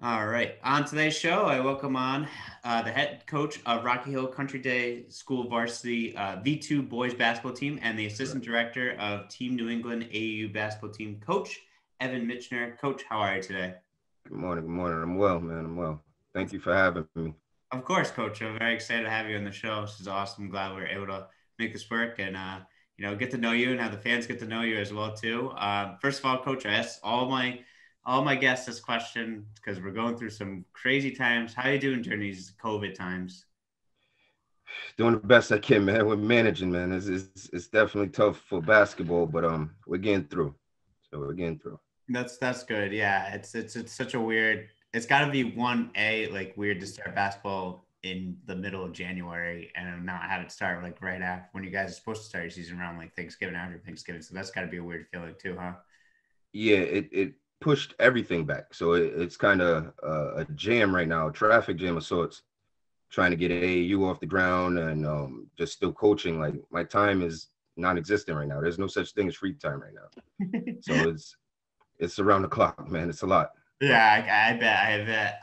All right. On today's show, I welcome on the head coach of Rocky Hill Country Day School varsity V2 boys basketball team and the assistant Correct. director of Team New England AAU basketball team, Coach Evan Mitchner. Coach, how are you today? Good morning. Good morning. I'm well, man. I'm well. Thank you for having me. Of course, Coach. I'm very excited to have you on the show. This is awesome. I'm glad we are able to make this work and get to know you and have the fans get to know you as well too. First of all, Coach, I asked all my guests this question because we're going through some crazy times. How are you doing during these COVID times? Doing the best I can, man. We're managing, man. It's definitely tough for basketball, but we're getting through. So we're getting through. That's good. Yeah, it's such a weird. It's got to be like weird to start basketball in the middle of January and not have it start like right after when you guys are supposed to start your season around like Thanksgiving after Thanksgiving. So that's got to be a weird feeling too, huh? Yeah, it pushed everything back. So it's kind of a jam right now, a traffic jam of sorts. Trying to get AAU off the ground and just still coaching. Like my time is non-existent right now. There's no such thing as free time right now. So it's around the clock, man. It's a lot. Yeah, I bet.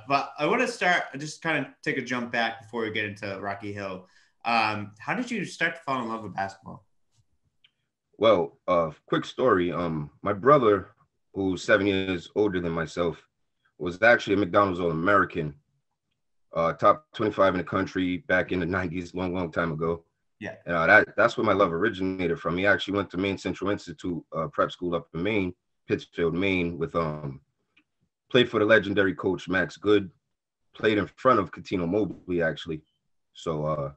But I want to start just kind of take a jump back before we get into Rocky Hill. How did you start to fall in love with basketball? Well, quick story. My brother, who's 7 years older than myself, was actually a McDonald's All-American, top 25 in the country back in the 90s, long, long time ago. Yeah. And that's where my love originated from. He actually went to Maine Central Institute prep school up in Maine, Pittsfield, Maine, with played for the legendary coach Max Good, played in front of Catino Mobley actually. So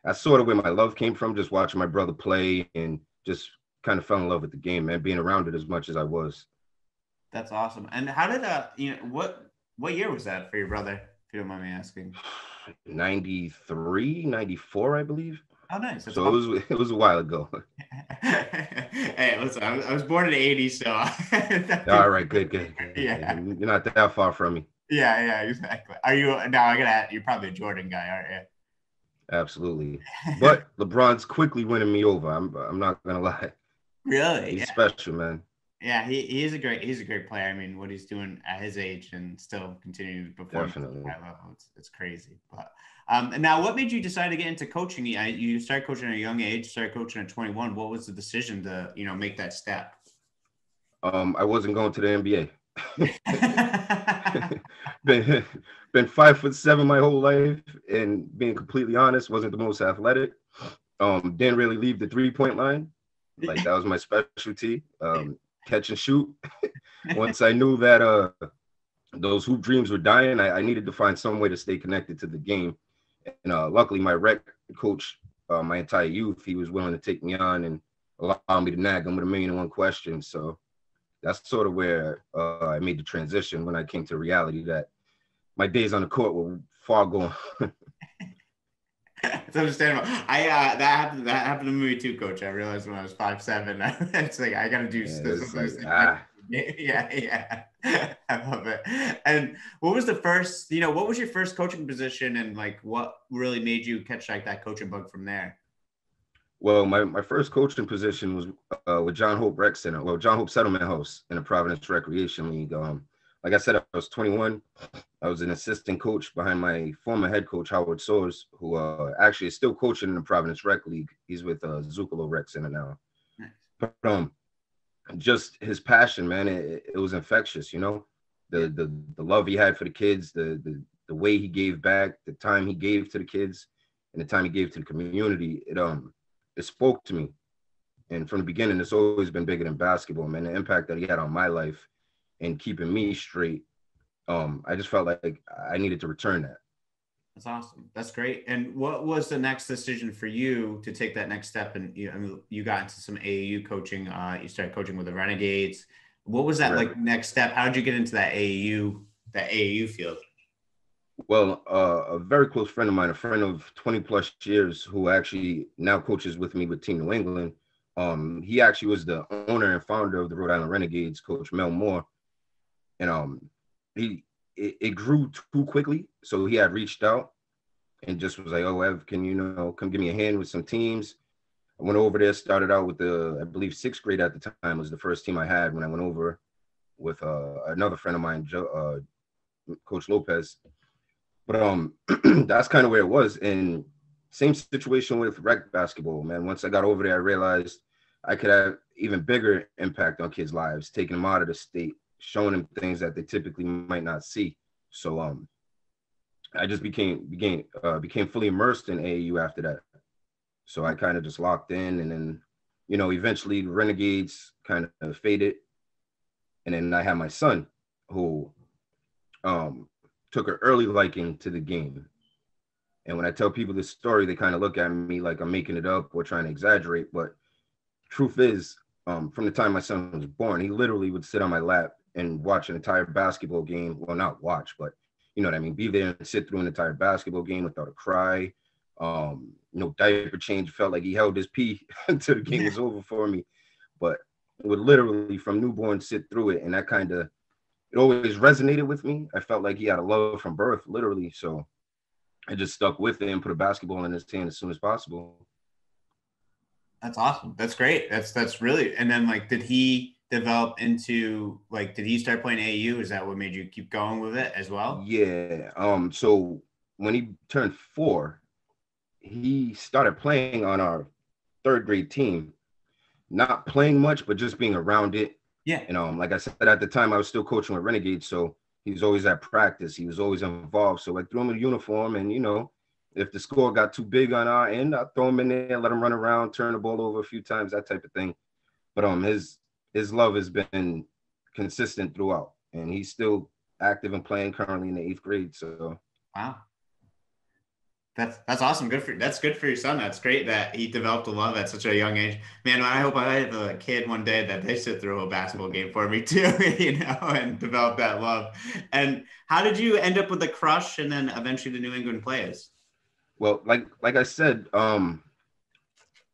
that's sort of where my love came from, just watching my brother play and just kind of fell in love with the game, man, being around it as much as I was. That's awesome. And how did what year was that for your brother, if you don't mind me asking? 93, 94, I believe. Oh, nice. That's So awesome. it was a while ago. Hey, listen, I was born in the 80s, so All right, good, good. yeah. You're not that far from me. Yeah, exactly. Are you now I gotta ask, you're probably a Jordan guy, aren't Absolutely. you? But LeBron's quickly winning me over. I'm not gonna lie. Really? He's Yeah. special, man. Yeah, he's a great player. I mean, what he's doing at his age and still continuing to perform at a Definitely. high level, it's crazy. But and now what made you decide to get into coaching? You started coaching at a young age, started coaching at 21. What was the decision to, make that step? I wasn't going to the NBA. been been 5'7" my whole life, and being completely honest, wasn't the most athletic. Didn't really leave the 3-point line. Like that was my specialty. Catch and shoot. Once I knew that those hoop dreams were dying, I needed to find some way to stay connected to the game. And luckily, my rec coach, my entire youth, he was willing to take me on and allow me to nag him with 1,000,001 questions. So that's sort of where I made the transition when I came to reality that my days on the court were far gone. It's understandable. That happened to me too, coach. I realized when I was 5'7", it's like I gotta do Yeah, some it's of those like things. Yeah. I love it. And what was your first coaching position and like what really made you catch like that coaching bug from there? well, my first coaching position was with John Hope Rec Center, well, John Hope Settlement House in the Providence Recreation League. Like I said, I was 21. I was an assistant coach behind my former head coach, Howard Soares, who actually is still coaching in the Providence Rec League. He's with Zucolo Rec Center now. Nice. But just his passion, man, it was infectious, Yeah. The love he had for the kids, the way he gave back, the time he gave to the kids, and the time he gave to the community. It spoke to me. And from the beginning, it's always been bigger than basketball, man. The impact that he had on my life and keeping me straight. I just felt like I needed to return that. That's awesome. That's great. And what was the next decision for you to take that next step? And you got into some AAU coaching. You started coaching with the Renegades. What was that Right. like next step? How did you get into that AAU field? Well, a very close friend of mine, a friend of 20 plus years, who actually now coaches with me with Team New England. He actually was the owner and founder of the Rhode Island Renegades, Coach Mel Moore. And he it grew too quickly. So he had reached out and just was like, "Oh, Ev, can you come give me a hand with some teams?" I went over there, started out with I believe sixth grade at the time was the first team I had when I went over with another friend of mine, Coach Lopez. But that's kind of where it was. And same situation with rec basketball, man. Once I got over there, I realized I could have even bigger impact on kids' lives, taking them out of the state, showing them things that they typically might not see. So I just became fully immersed in AAU after that. So I kind of just locked in, and then eventually the Renegades kind of faded, and then I had my son who um took an early liking to the game. And when I tell people this story, they kind of look at me like I'm making it up or trying to exaggerate. But truth is, from the time my son was born, he literally would sit on my lap and watch an entire basketball game. Well, not watch, but you know what I mean? Be there and sit through an entire basketball game without a cry. Diaper change, felt like he held his pee until the game was over for me. But would literally from newborn sit through it. And that kind of, it always resonated with me. I felt like he had a love from birth, literally. So I just stuck with it and put a basketball in his hand as soon as possible. That's awesome. That's great. That's really. And then did he develop into did he start playing AAU? Is that what made you keep going with it as well? Yeah. So when he turned 4, he started playing on our 3rd grade team, not playing much, but just being around it. Yeah. And like I said, at the time I was still coaching with Renegades, so he was always at practice. He was always involved. So I threw him in a uniform, and if the score got too big on our end, I'd throw him in there, let him run around, turn the ball over a few times, that type of thing. But his love has been consistent throughout, and he's still active and playing currently in the 8th grade. So wow. That's awesome. That's good for your son. That's great that he developed a love at such a young age. Man, I hope I have a kid one day that they sit through a basketball game for me too, and develop that love. And how did you end up with the Crush and then eventually the New England Players? Well, like I said,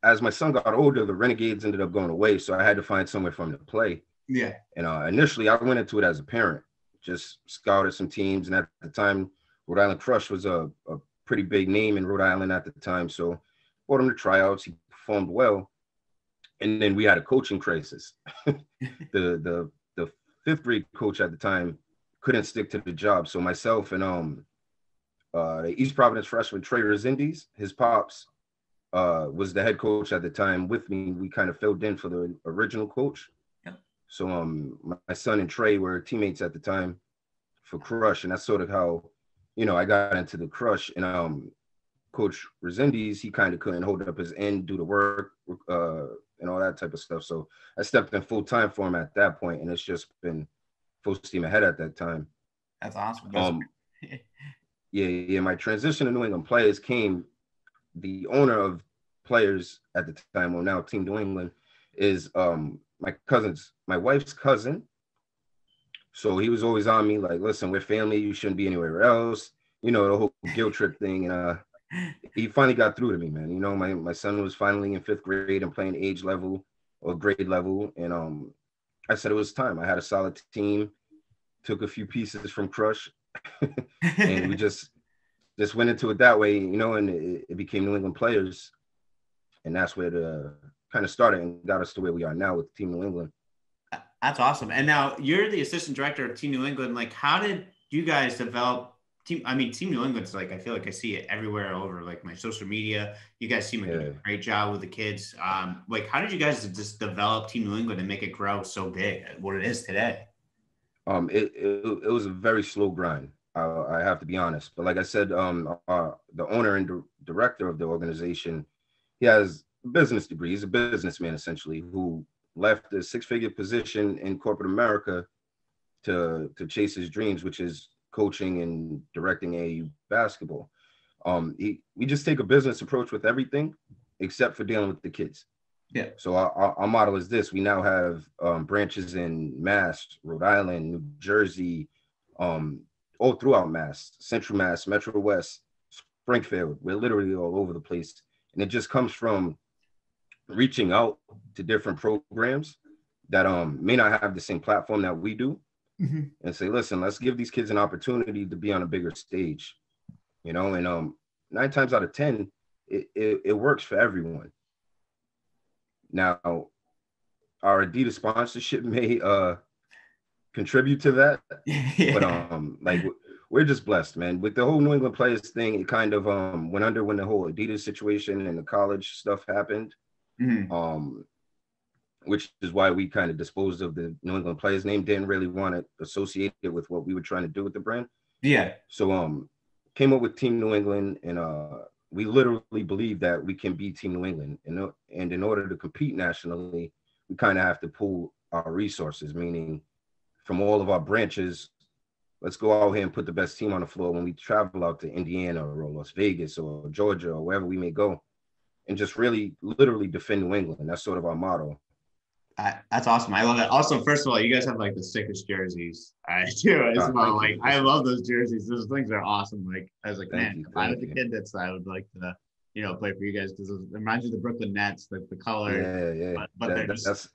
as my son got older, the Renegades ended up going away, so I had to find somewhere for him to play. Yeah. And initially, I went into it as a parent, just scouted some teams, and at the time, Rhode Island Crush was a pretty big name in Rhode Island at the time. So brought him to tryouts. He performed well. And then we had a coaching crisis. the 5th grade coach at the time couldn't stick to the job. So myself and the East Providence freshman Trey Resendiz, his pops, was the head coach at the time with me. We kind of filled in for the original coach. Yeah. So my son and Trey were teammates at the time for Crush. And that's sort of how I got into the Crush. And Coach Resendiz, he kind of couldn't hold up his end, do the work, and all that type of stuff. So I stepped in full time for him at that point, and it's just been full steam ahead at that time. That's awesome. Yeah. My transition to New England Players came. The owner of Players at the time, well now Team New England, is my wife's cousin. So he was always on me like, listen, we're family. You shouldn't be anywhere else. The whole guilt trip thing. And he finally got through to me, man. My son was finally in 5th grade and playing age level or grade level. And I said it was time. I had a solid team, took a few pieces from Crush, and we just went into it that way, and it became New England Players. And that's where the kind of started and got us to where we are now with Team New England. That's awesome. And now you're the assistant director of Team New England. How did you guys develop Team New England's I feel like I see it everywhere over my social media. You guys seem like a great job with the kids. How did you guys just develop Team New England and make it grow so big what it is today? It was a very slow grind. I have to be honest. But like I said, the owner and director of the organization, he has a business degree. He's a businessman essentially who left a 6-figure position in corporate America to chase his dreams, which is coaching and directing AAU basketball. We just take a business approach with everything except for dealing with the kids. Yeah. So our model is this. We now have branches in Mass, Rhode Island, New Jersey, all throughout Mass, Central Mass, Metro West, Springfield. We're literally all over the place. And it just comes from reaching out to different programs that may not have the same platform that we do, and say, listen, let's give these kids an opportunity to be on a bigger stage, and 9 times out of 10, it works for everyone. Now, our Adidas sponsorship may contribute to that. But Yeah. like we're just blessed, man. With the whole New England players thing, it kind of went under when the whole Adidas situation and the college stuff happened. Mhm. Um, which is why we kind of disposed of the New England players name. Didn't really want to associate it with what we were trying to do with the brand. Yeah. So came up with Team New England, and we literally believe that we can beat Team New England. And in order to compete nationally, we kind of have to pool our resources, meaning from all of our branches, let's go out here and put the best team on the floor when we travel out to Indiana or Las Vegas or Georgia or wherever we may go, and just really literally defend New England. That's sort of our motto. That's awesome. I love it. Also, first of all, you guys have like the sickest jerseys. I do as well. Thank Like you. I love those jerseys. Those things are awesome. Like I was like, Thank man, you. if I was Thank a you. kid, I would like to, play for you guys because it reminds you of the Brooklyn Nets, like the color, Yeah. but they're just That's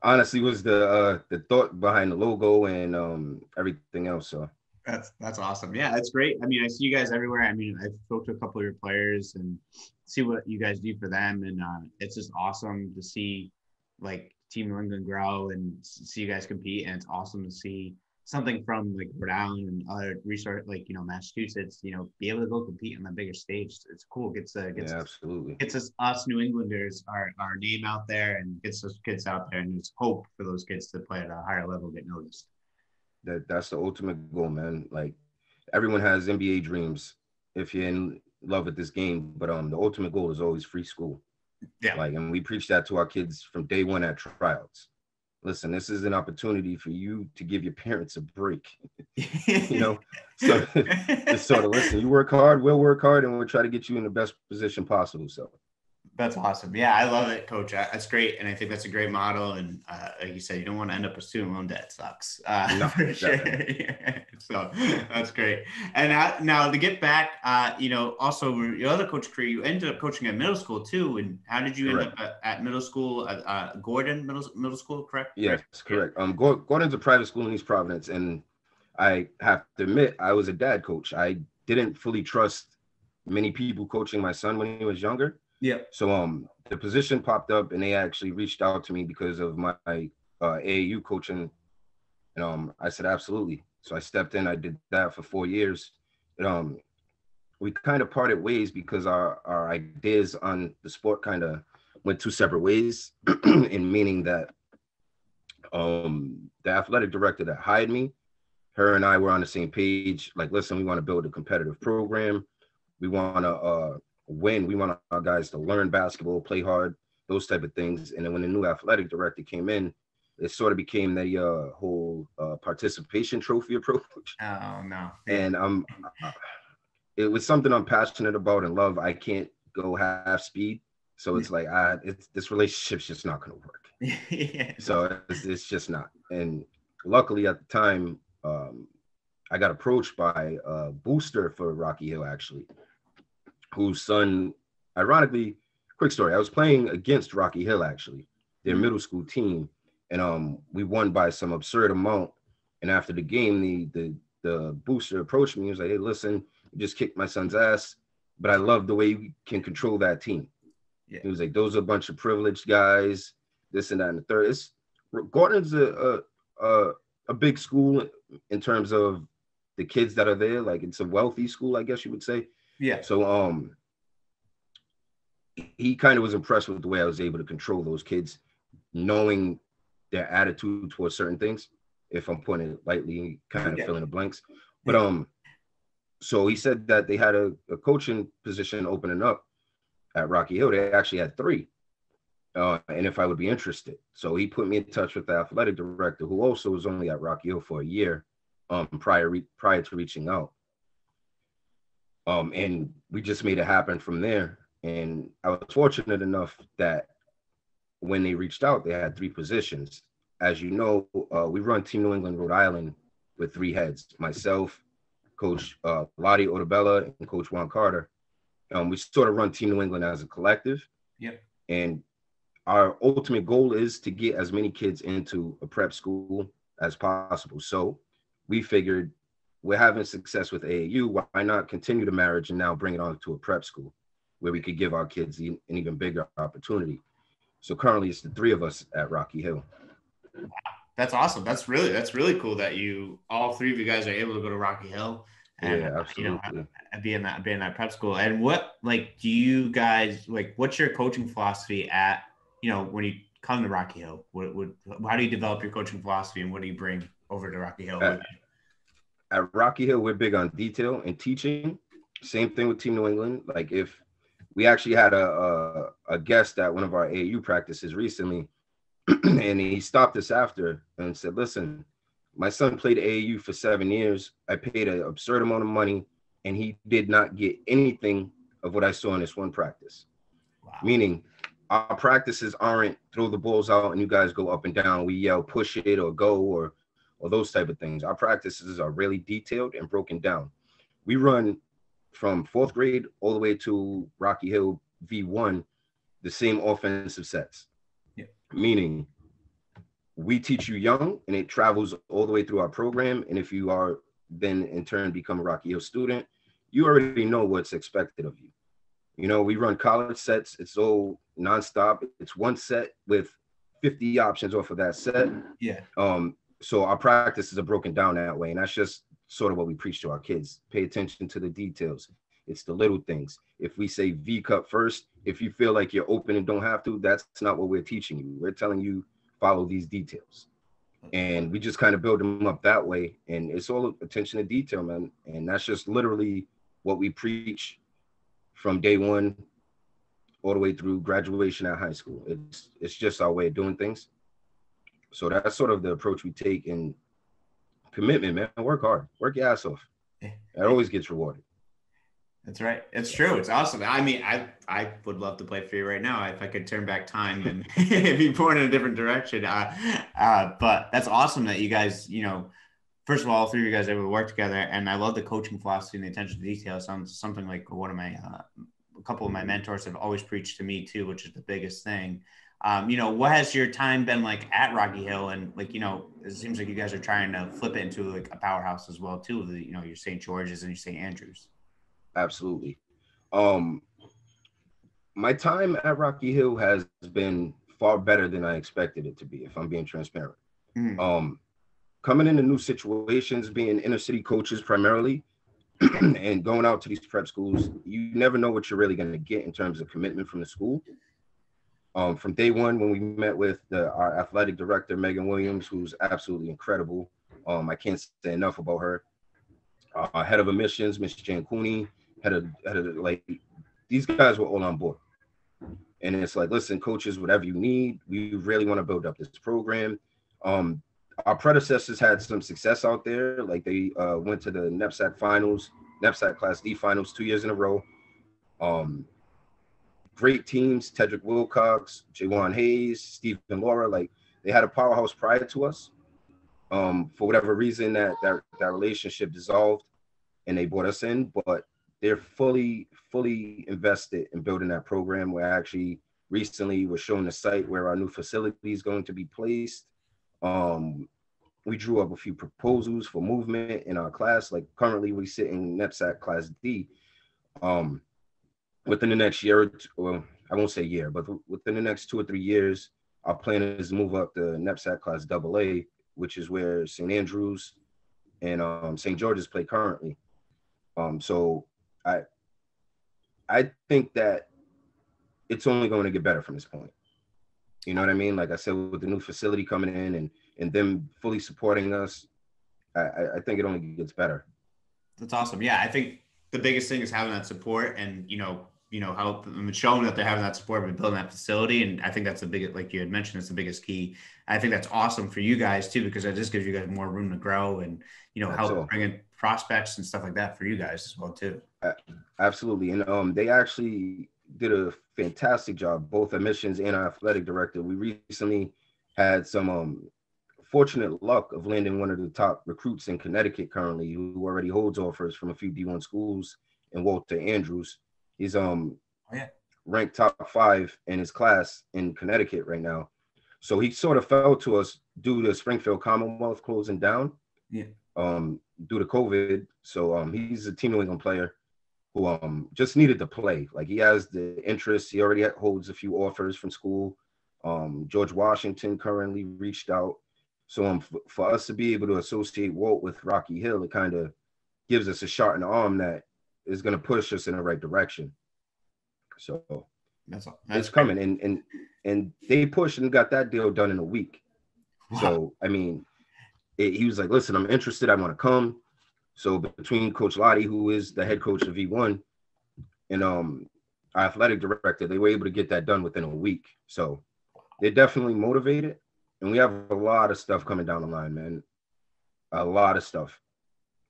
honestly was the thought behind the logo and everything else. So that's awesome. Yeah, that's great. I mean, I see you guys everywhere. I mean, I spoke to a couple of your players and see what you guys do for them, and it's just awesome to see like Team New England grow and see you guys compete. And it's awesome to see something from like Rhode Island and other research, like Massachusetts, be able to go compete on the bigger stage. It's cool. yeah, absolutely. Gets us New Englanders our name out there and gets those kids out there, and there's hope for those kids to play at a higher level, get noticed. That's the ultimate goal, man. Like everyone has NBA dreams if you're in love with this game, but the ultimate goal is always free school. Yeah. Like, and we preach that to our kids from day one at tryouts. Listen, this is an opportunity for you to give your parents a break. So just sort of listen. You work hard, we'll work hard, and we'll try to get you in the best position possible. So That's awesome. Yeah, I love it, Coach. That's great, and I think that's a great model. And like you said, you don't want to end up with student loan debt. Sucks no, for sure. So that's great. And now to get back, also your other coach career, you ended up coaching at middle school too. And how did you end correct. up at middle school? Gordon Middle School, correct? Yes, Right? correct. Gordon's a private school in East Providence, and I have to admit, I was a dad coach. I didn't fully trust many people coaching my son when he was younger. Yeah. So the position popped up, and they actually reached out to me because of my AAU coaching, and I said absolutely. So I stepped in. I did that for 4 years. And, we kind of parted ways because our ideas on the sport kind of went two separate ways, in meaning that the athletic director that hired me, her and I were on the same page. Like, listen, we want to build a competitive program. We want to win. We want our guys to learn basketball, play hard, those type of things. And then when the new athletic director came in, it sort of became the whole participation trophy approach. Oh no. Yeah. And it was something I'm passionate about and love. I can't go half speed. So it's like, this relationship's just not going to work. Yeah. So it's just not. And luckily at the time, I got approached by a booster for Rocky Hill, actually, whose son, ironically, quick story, I was playing against Rocky Hill, actually, their middle school team, and we won by some absurd amount. And after the game, the booster approached me. He was like, hey, listen, you just kicked my son's ass, but I love the way you can control that team. Yeah. He was like, those are a bunch of privileged guys, this and that and the third. Gordon's a big school in terms of the kids that are there. Like, it's a wealthy school, I guess you would say. Yeah. So he kind of was impressed with the way I was able to control those kids, knowing their attitude towards certain things, if I'm putting it lightly, kind of filling the blanks. But so he said that they had a coaching position opening up at Rocky Hill. They actually had 3. And if I would be interested. So he put me in touch with the athletic director, who also was only at Rocky Hill for a year prior to reaching out. And we just made it happen from there. And I was fortunate enough that when they reached out, they had 3 positions. As you know, we run Team New England, Rhode Island with 3 heads, myself, Coach Lottie Otabella, and Coach Juan Carter. We sort of run Team New England as a collective. Yep. And our ultimate goal is to get as many kids into a prep school as possible. So we figured, we're having success with AAU, why not continue the marriage and now bring it on to a prep school where we could give our kids an even bigger opportunity. So currently it's the 3 of us at Rocky Hill. That's awesome. That's really cool that all three of you guys are able to go to Rocky Hill and Yeah, absolutely. be in that prep school. And what like do you guys like? What's your coaching philosophy at when you come to Rocky Hill? How do you develop your coaching philosophy and what do you bring over to Rocky Hill with At, at Rocky Hill, we're big on detail and teaching. Same thing with Team New England. Like if we actually had a guest at one of our AU practices recently, and he stopped us after and said, "Listen, my son played AAU for 7 years. I paid an absurd amount of money, and he did not get anything of what I saw in this one practice." you? Wow. Meaning, our practices aren't throw the balls out and you guys go up and down. We yell push it or go or those type of things. Our practices are really detailed and broken down. We run from fourth grade all the way to Rocky Hill V1 the same offensive sets. Yeah. Meaning, we teach you young and it travels all the way through our program. And if you are then in turn become a Rocky Hill student, you already know what's expected of you. You know, we run college sets. It's all nonstop. It's one set with 50 options off of that set. Yeah. So our practices are broken down that way. And that's just sort of what we preach to our kids. Pay attention to the details. It's the little things. If we say V cut first, if you feel like you're open and don't have to, that's not what we're teaching you. We're telling you follow these details. And we just kind of build them up that way. And it's all attention to detail, man. And that's just literally what we preach from day one all the way through graduation at high school. It's just our way of doing things. So that's sort of the approach we take. And commitment, man. Work hard, work your ass off. That always gets rewarded. That's right. It's true. It's awesome. I mean, I would love to play for you right now if I could turn back time and be born in a different direction. But that's awesome that you guys, first of all three of you guys able to work together. And I love the coaching philosophy and the attention to detail. Sounds something like one of my, a couple of my mentors have always preached to me too, which is the biggest thing. What has your time been like at Rocky Hill? And it seems like you guys are trying to flip it into like a powerhouse as well too. Your St. George's and your St. Andrews. Absolutely. My time at Rocky Hill has been far better than I expected it to be, if I'm being transparent. Coming into new situations, being inner city coaches primarily, and going out to these prep schools, you never know what you're really going to get in terms of commitment from the school. From day one, when we met with our athletic director, Megan Williams, who's absolutely incredible. I can't say enough about her. Head of admissions, Miss Jan Cooney, had like, these guys were all on board. And it's like, listen, coaches, whatever you need, we really want to build up this program. Our predecessors had some success out there. Like they went to the NEPSAC finals, NEPSAC Class D finals 2 years in a row. Great teams, Tedrick Wilcox, Jawan Hayes, Steve and Laura, like they had a powerhouse prior to us. For whatever reason that relationship dissolved and they brought us in, but they're fully invested in building that program. We're actually recently was showing the site where our new facility is going to be placed. We drew up a few proposals for movement in our class. Like currently we sit in NEPSAC Class D. Within the next year, well, I won't say year, but within the next 2 or 3 years, our plan is to move up to NEPSAC Class AA, which is where St. Andrews and St. George's play currently. So I think that it's only going to get better from this point. You know what I mean? Like I said, with the new facility coming in and them fully supporting us, I think it only gets better. That's awesome. Yeah, I think the biggest thing is having that support and, help them showing that they're having that support and building that facility. And I think that's the biggest, like you had mentioned, it's the biggest key. I think that's awesome for you guys too, because it just gives you guys more room to grow and, help bring in prospects and stuff like that for you guys as well too. Absolutely. And they actually did a fantastic job, both admissions and our athletic director. We recently had some fortunate luck of landing one of the top recruits in Connecticut currently, who already holds offers from a few D1 schools in Walter Andrews. He's ranked top 5 in his class in Connecticut right now. So he sort of fell to us due to Springfield Commonwealth closing down due to COVID. So he's a Team New England player who just needed to play. Like he has the interest. He already holds a few offers from school. George Washington currently reached out. So for us to be able to associate Walt with Rocky Hill, it kind of gives us a shot in the arm that is going to push us in the right direction. So That's it's great. coming, and they pushed and got that deal done in a week. Wow. So I mean, he was like, "Listen, I'm interested. I want to come." So between Coach Lottie, who is the head coach of V1, and our athletic director, they were able to get that done within a week. So they're definitely motivated, and we have a lot of stuff coming down the line, man. A lot of stuff.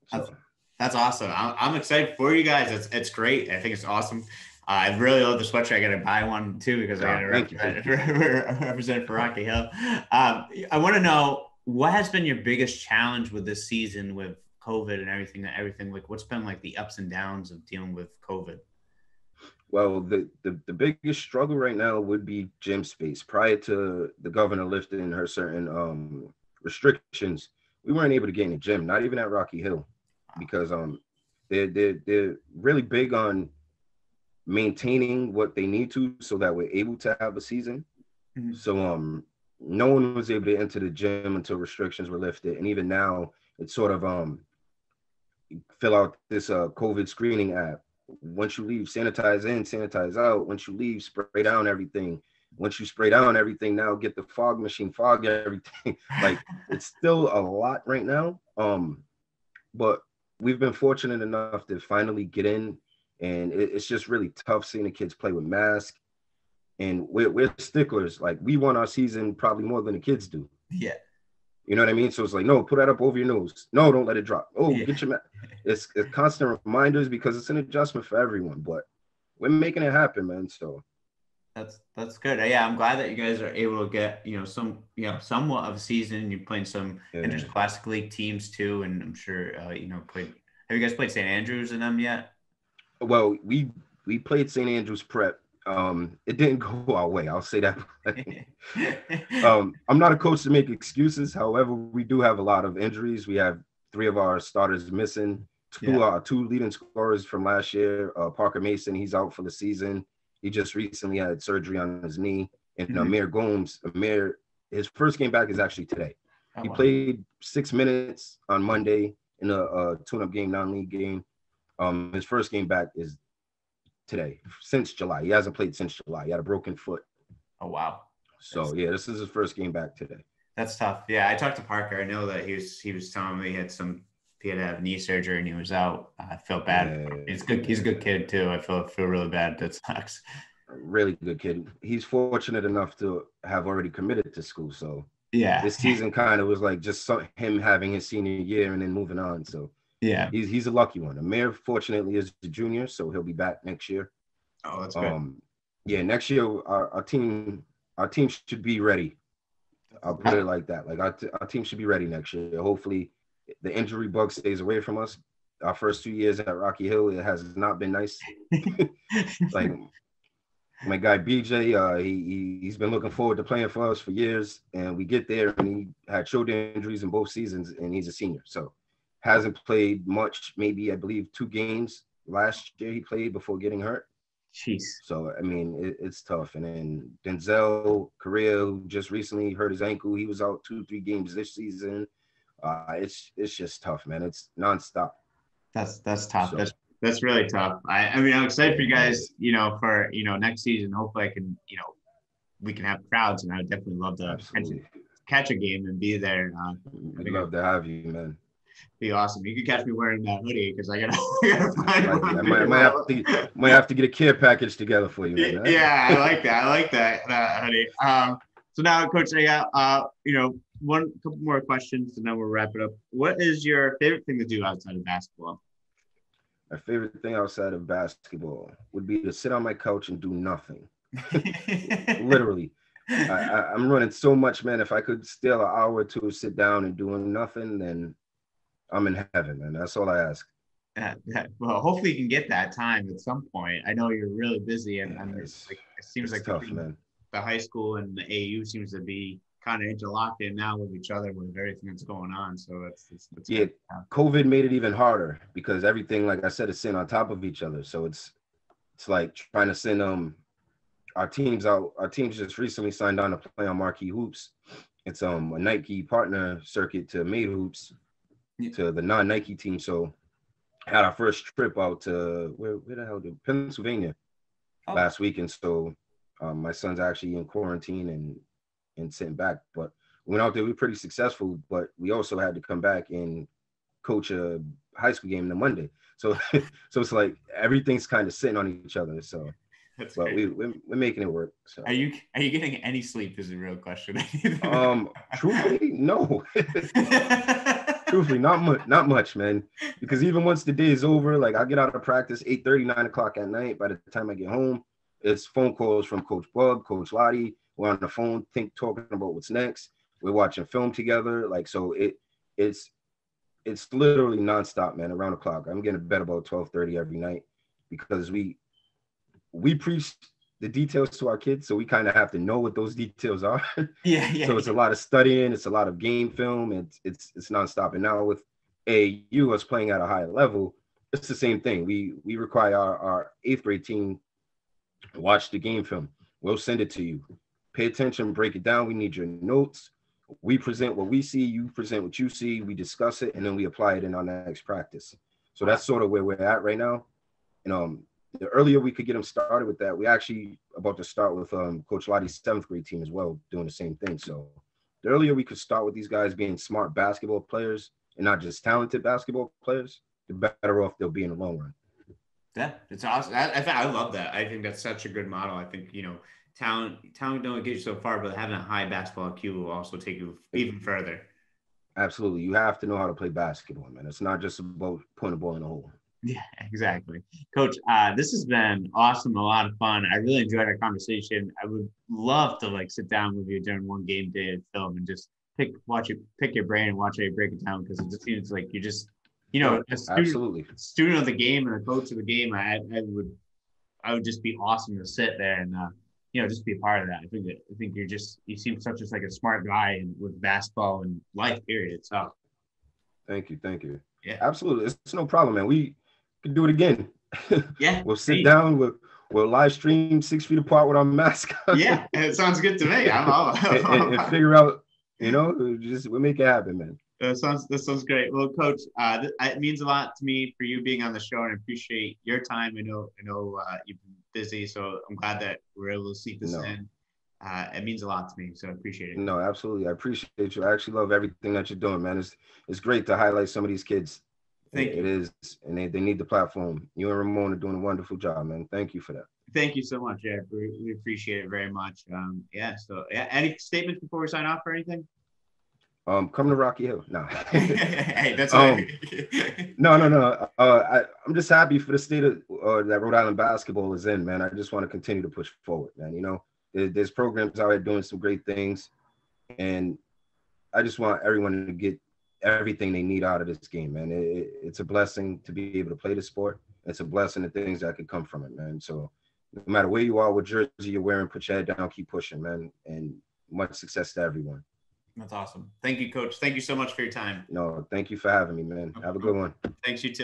So that's awesome. I'm excited for you guys. It's great. I think it's awesome. I really love the sweatshirt. I got to buy one too because I got to represent for Rocky Hill. I want to know what has been your biggest challenge with this season with COVID and everything. Like, what's been like the ups and downs of dealing with COVID? Well, the biggest struggle right now would be gym space. Prior to the governor lifting her certain restrictions, we weren't able to get in the gym, not even at Rocky Hill, because they're really big on maintaining what they need to so that we're able to have a season. Mm-hmm. So no one was able to enter the gym until restrictions were lifted, and even now it's sort of fill out this COVID screening app. Once you leave, sanitize in, sanitize out. Once you leave, spray down everything. Once you spray down everything, now get the fog machine, fog everything. Like, it's still a lot right now. But we've been fortunate enough to finally get in, and it's just really tough seeing the kids play with masks. And we're sticklers. Like, we want our season probably more than the kids do. Yeah. You know what I mean? So it's like, no, put that up over your nose. No, don't let it drop. Oh, yeah. Get your it's constant reminders because it's an adjustment for everyone, but we're making it happen, man. So that's good. Yeah, I'm glad that you guys are able to get, somewhat of a season. You're playing some interclassic league teams too, and I'm sure have you guys played St. Andrews in them yet? Well, we played St. Andrews Prep. It didn't go our way. I'll say that. I'm not a coach to make excuses. However, we do have a lot of injuries. We have 3 of our starters missing. Two leading scorers from last year. Parker Mason, he's out for the season. He just recently had surgery on his knee. And Amir Gomes, his first game back is actually today. He played 6 minutes on Monday in a tune-up game, non-league game. His first game back is today, since July. He hasn't played since July. He had a broken foot. Oh, wow. So, this is his first game back today. That's tough. Yeah, I talked to Parker. I know that he was telling me he had to have knee surgery and he was out. I felt bad. Yeah. He's a good kid too. I feel really bad. That sucks. Really good kid. He's fortunate enough to have already committed to school. So this season kind of was like just him having his senior year and then moving on. So he's a lucky one. Amir, fortunately, is a junior, so he'll be back next year. Oh, that's good. Next year our team should be ready. I'll put it like that. Like our team should be ready next year. Hopefully, the injury bug stays away from us. Our first 2 years at Rocky Hill, it has not been nice. Like my guy BJ, he's been looking forward to playing for us for years, and we get there and he had shoulder injuries in both seasons, and he's a senior, so hasn't played much. Maybe I believe 2 games last year he played before getting hurt. Jeez. So I mean, it's tough. And then Denzel Correa, who just recently hurt his ankle, he was out 2-3 games this season. It's just tough, man. It's nonstop. That's tough. So, that's really tough. I mean, I'm excited for you guys, for, next season. Hopefully I can, we can have crowds, and I would definitely love to catch a game and be there. I'd love to have you, man. Be awesome. You could catch me wearing that hoodie because I gotta find one. I might have to get a care package together for you, man. Yeah, I like that hoodie. So now, Coach, I got couple more questions and then we'll wrap it up. What is your favorite thing to do outside of basketball? My favorite thing outside of basketball would be to sit on my couch and do nothing. Literally. I'm running so much, man. If I could steal an hour or 2, sit down and doing nothing, then I'm in heaven, man. That's all I ask. Well, hopefully you can get that time at some point. I know you're really busy, and it seems like tough, man. The high school and the AU seems to be kind of interlocked in now with each other with everything that's going on. So it's COVID made it even harder because everything, like I said, is sitting on top of each other. So it's like trying to send our teams out. Our teams just recently signed on to play on Marquee Hoops, It's a Nike partner circuit to Made Hoops, to the non-Nike team. So had our first trip out to where the hell did Pennsylvania last weekend. So my son's actually in quarantine and sent back. But we went out there, we were pretty successful, but we also had to come back and coach a high school game on Monday. So so it's like everything's kind of sitting on each other. So That's but great. we're making it work. So Are you getting any sleep is the real question. Truthfully, no. Truthfully, not much, man. Because even once the day is over, like I get out of practice 8:30, 9 o'clock at night. By the time I get home, it's phone calls from Coach Bub, Coach Lottie. We're on the phone, talking about what's next. We're watching film together. Like, so it's literally nonstop, man, around the clock. I'm getting to bed about 12:30 every night because we preach the details to our kids, so we kind of have to know what those details are. Yeah. So it's a lot of studying, it's a lot of game film, and it's nonstop. And now with AAU, us playing at a higher level, it's the same thing. We require our 8th grade team to watch the game film. We'll send it to you. Pay attention, break it down. We need your notes. We present what we see, you present what you see, we discuss it, and then we apply it in our next practice. So that's sort of where we're at right now. And the earlier we could get them started with that, we actually about to start with Coach Lottie's 7th grade team as well, doing the same thing. So the earlier we could start with these guys being smart basketball players and not just talented basketball players, the better off they'll be in the long run. Yeah, it's awesome. I love that. I think that's such a good model. I think, talent don't get you so far, but having a high basketball IQ will also take you even further. Absolutely. You have to know how to play basketball, man. It's not just about putting a ball in the hole. Yeah, exactly. Coach, this has been awesome, a lot of fun. I really enjoyed our conversation. I would love to sit down with you during one game day of film and just pick your brain and watch how you break it down, because it just seems like you're just, a student of the game and a coach of the game. I would just be awesome to sit there and just be a part of that. I think you seem such like a smart guy with basketball and life period. So thank you. Yeah, absolutely. It's no problem, man. We can do it again. Yeah, we'll sit down. We'll live stream 6 feet apart with our mask on. Yeah, it sounds good to me. I'm all and figure out, we'll make it happen, man. That sounds great. Well, Coach, it means a lot to me for you being on the show, and I appreciate your time. I know you've been busy, so I'm glad that we're able to sneak this in. It means a lot to me, so I appreciate it. No, absolutely. I appreciate you. I actually love everything that you're doing, man. It's great to highlight some of these kids. Thank you. It is, and they need the platform. You and Ramon are doing a wonderful job, man. Thank you for that. Thank you so much. Yeah, we appreciate it very much. Any statements before we sign off or anything? Come to Rocky Hill. No. Hey, that's No. I'm just happy for the state of that Rhode Island basketball is in, man. I just want to continue to push forward, man. There's programs out there doing some great things, and I just want everyone to get everything they need out of this game, man. It's a blessing to be able to play the sport. It's a blessing, the things that could come from it, man. So no matter where you are, what jersey you're wearing, put your head down, keep pushing, man, and much success to everyone. That's awesome. Thank you, Coach. Thank you so much for your time. No, thank you for having me, man. Have a good one. Thanks, you too.